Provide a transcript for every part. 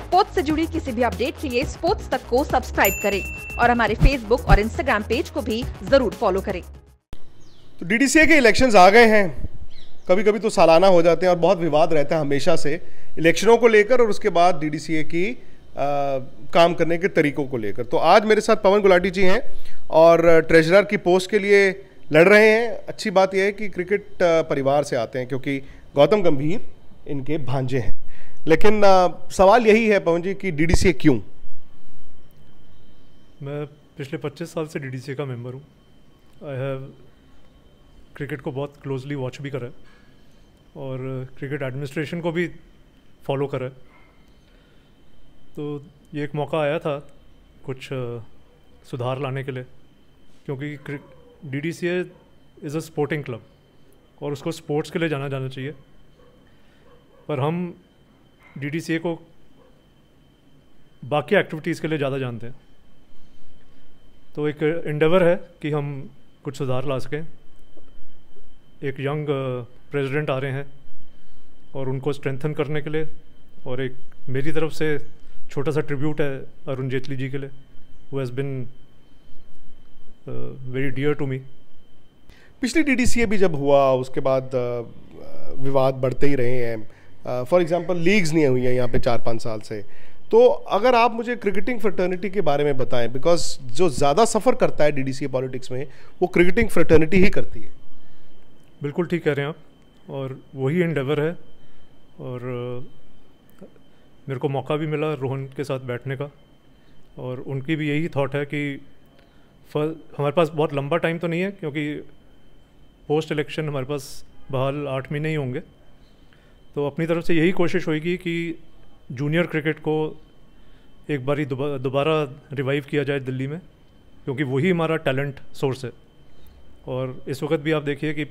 Sports से जुड़ी किसी भी अपडेट के लिए स्पोर्ट्स तक को सब्सक्राइब करें और हमारे फेसबुक और इंस्टाग्राम पेज को भी जरूर फॉलो करें। तो डीडीसीए के इलेक्शंस आ गए हैं, कभी कभी तो सालाना हो जाते हैं और बहुत विवाद रहता है हमेशा से इलेक्शनों को लेकर और उसके बाद डीडीसीए की काम करने के तरीकों को लेकर। तो आज मेरे साथ पवन गुलाटी जी हैं और ट्रेजरर की पोस्ट के लिए लड़ रहे हैं। अच्छी बात यह है कि क्रिकेट परिवार से आते हैं क्योंकि गौतम गंभीर इनके भांजे हैं। लेकिन सवाल यही है पवन जी कि डीडीसीए क्यों? मैं पिछले 25 साल से डीडीसीए का मेंबर हूँ। आई हैव क्रिकेट को बहुत क्लोजली वॉच भी करा है और क्रिकेट एडमिनिस्ट्रेशन को भी फॉलो करा है। तो ये एक मौका आया था कुछ सुधार लाने के लिए, क्योंकि DDCA is a sporting club और उसको स्पोर्ट्स के लिए जाना चाहिए। पर हम डीडीसीए को बाकी एक्टिविटीज़ के लिए ज़्यादा जानते हैं। तो एक एंडेवर है कि हम कुछ सुधार ला सकें। एक यंग प्रेसिडेंट आ रहे हैं और उनको स्ट्रेंथन करने के लिए, और एक मेरी तरफ से छोटा सा ट्रिब्यूट है अरुण जेटली जी के लिए, who has been very dear to me. पिछली डीडीसीए भी जब हुआ उसके बाद विवाद बढ़ते ही रहे हैं। फॉर एग्जांपल लीग्स नहीं हुई हैं यहाँ पे 4-5 साल से। तो अगर आप मुझे क्रिकेटिंग फ्रेटर्निटी के बारे में बताएं, बिकॉज जो ज़्यादा सफ़र करता है डीडीसीए पॉलिटिक्स में वो क्रिकेटिंग फ्रेटर्निटी ही करती है। बिल्कुल ठीक कह रहे हैं आप, और वही एंडेवर है। और मेरे को मौका भी मिला रोहन के साथ बैठने का, और उनकी भी यही थॉट है कि हमारे पास बहुत लंबा टाइम तो नहीं है, क्योंकि पोस्ट इलेक्शन हमारे पास बहाल 8 महीने ही होंगे। तो अपनी तरफ से यही कोशिश होगी कि जूनियर क्रिकेट को एक बारी दोबारा रिवाइव किया जाए दिल्ली में, क्योंकि वही हमारा टैलेंट सोर्स है। और इस वक्त भी आप देखिए कि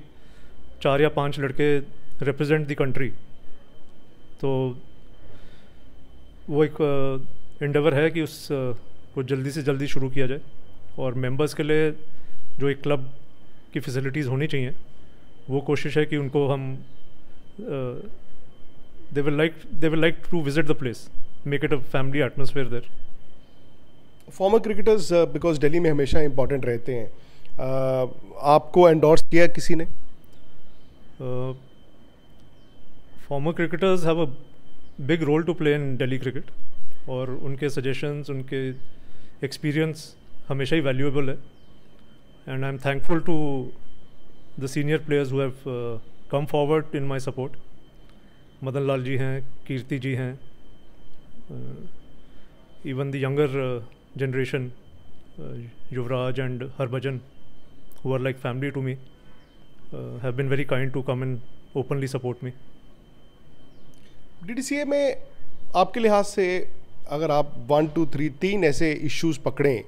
4 या 5 लड़के रिप्रेजेंट द कंट्री। तो वो एक एंडेवर है कि उस को जल्दी से जल्दी शुरू किया जाए, और मेंबर्स के लिए जो एक क्लब की फैसिलिटीज़ होनी चाहिए, वो कोशिश है कि उनको हम they will like to visit the place, make it a family atmosphere there. Former cricketers because Delhi में हमेशा इंपॉर्टेंट रहते हैं, आपको एंडोर्स किया किसी ने? Former cricketers have a big role to play in Delhi cricket, और उनके सजेशंस, उनके एक्सपीरियंस हमेशा ही वैल्यूएबल है। And I am thankful to the senior players who have come forward in my support. Madan Lal ji हैं, कीर्ति जी हैं, even the younger generation, Yuvraj and Harbhajan, who are like family to me, have been very kind to come and openly support me. DDCA में आपके लिहाज से अगर आप 1, 2, 3 ऐसे issues पकड़ें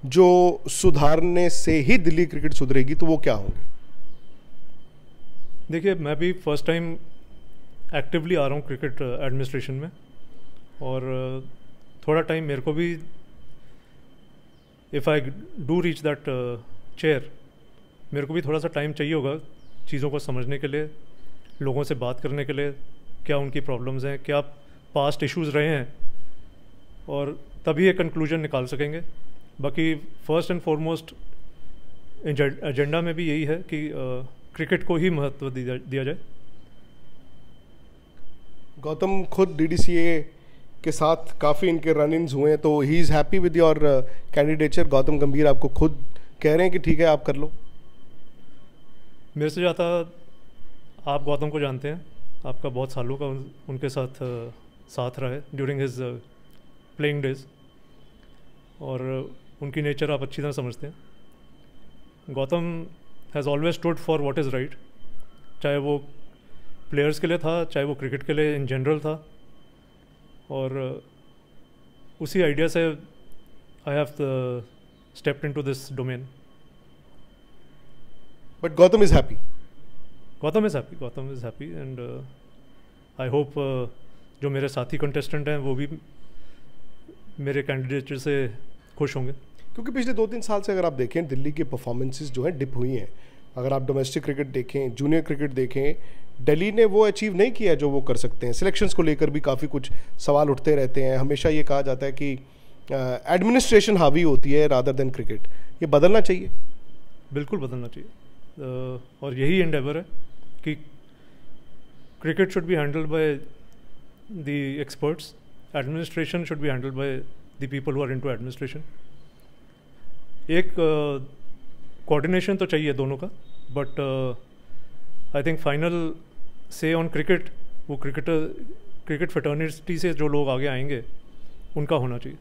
जो सुधारने से ही दिल्ली क्रिकेट सुधरेगी, तो वो क्या होंगे? देखिए, मैं भी फर्स्ट टाइम एक्टिवली आ रहा हूँ क्रिकेट एडमिनिस्ट्रेशन में, और थोड़ा टाइम मेरे को भी, if I do reach that chair, मेरे को भी थोड़ा सा टाइम चाहिए होगा चीज़ों को समझने के लिए, लोगों से बात करने के लिए, क्या उनकी प्रॉब्लम्स हैं, क्या पास्ट इश्यूज़ रहे हैं, और तभी एक कंक्लूजन निकाल सकेंगे। बाकी फर्स्ट एंड फॉरमोस्ट एजेंडा में भी यही है कि क्रिकेट को ही महत्व दिया जाए। गौतम खुद डीडीसीए के साथ काफ़ी इनके रन इन्स हुए हैं, तो he is happy with your candidature. Gautam गंभीर आपको खुद कह रहे हैं कि ठीक है आप कर लो? मेरे से ज़्यादा आप गौतम को जानते हैं, आपका बहुत सालों का उनके साथ रहा है ड्यूरिंग हिज प्लेइंग डेज, और उनकी नेचर आप अच्छी तरह समझते हैं। Gautam has always stood for what is right, चाहे वो प्लेयर्स के लिए था, चाहे वो क्रिकेट के लिए इन जनरल था, और उसी आइडिया से I have stepped into this domain. But Gautam is happy? Gautam is happy, and I hope जो मेरे साथी कंटेस्टेंट हैं वो भी मेरे कैंडिडेचर से खुश होंगे। क्योंकि पिछले 2-3 साल से अगर आप देखें दिल्ली की परफॉर्मेंसेस जो हैं डिप हुई हैं। अगर आप डोमेस्टिक क्रिकेट देखें, जूनियर क्रिकेट देखें, दिल्ली ने वो अचीव नहीं किया जो वो कर सकते हैं। सिलेक्शंस को लेकर भी काफ़ी कुछ सवाल उठते रहते हैं। हमेशा ये कहा जाता है कि एडमिनिस्ट्रेशन हावी होती है रादर देन क्रिकेट। ये बदलना चाहिए। बिल्कुल बदलना चाहिए, और यही एंडेवर है कि cricket should be handled by the experts, administration should be handled by the people who are into administration. एक कोऑर्डिनेशन तो चाहिए दोनों का, बट आई थिंक फाइनल से ऑन क्रिकेट वो क्रिकेट फ्रेटर्निटी से जो लोग आगे आएंगे उनका होना चाहिए।